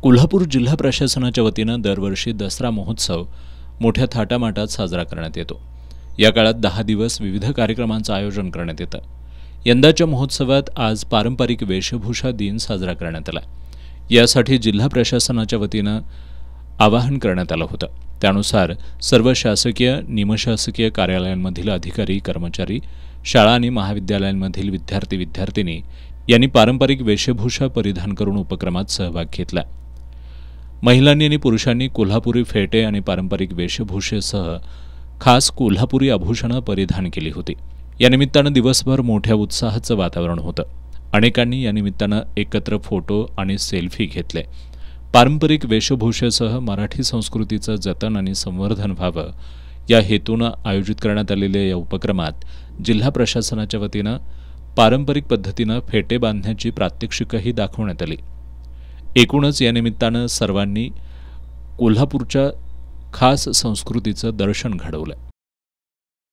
कोल्हापूर जिल्हा प्रशासनाच्या वतीनं दरवर्षी दसरा महोत्सव मोठ्या थाटामाटात साजरा करण्यात येतो। या काळात 10 दिवस विविध कार्यक्रमांचं आयोजन करण्यात येतं। यंदाच्या महोत्सवात आज पारंपरिक वेशभूषा दिन साजरा करण्यात आला। यासाठी जिल्हा प्रशासनाच्या वतीनं आवाहन करण्यात आलं होतं। त्यानुसार सर्व शासकीय निमशासकीय कार्यालयांमधील अधिकारी कर्मचारी, शाळा आणि महाविद्यालयांमधील विद्यार्थी-विद्यार्थिनी यांनी पारंपरिक वेशभूषा परिधान करून उपक्रमात सहभाग घेतला। महिलांनी आणि पुरुषांनी कोल्हापुरी फेटे आणि पारंपरिक वेशभूषेसह खास कोल्हापुरी आभूषणं परिधान केली होती। या निमित्तानं दिवसभर मोठ्या उत्साहाचं वातावरण होतं। अनेकांनी या निमित्तानं एकत्र फोटो आणि सेल्फी घेतले। पारंपरिक वेशभूषेसह मराठी संस्कृतीचं जतन आणि संवर्धन व्हावं या हेतूनं आयोजित करण्यात आलेल्या या उपक्रमात जिल्हा प्रशासनाच्या वतीनं पारंपरिक पद्धतीनं फेटे बांधण्याची प्रात्यक्षिकही दाखवण्यात आली। एकूणच या निमित्तानं सर्वांनी कोल्हापूरच्या खास संस्कृतीचं दर्शन घडवलं।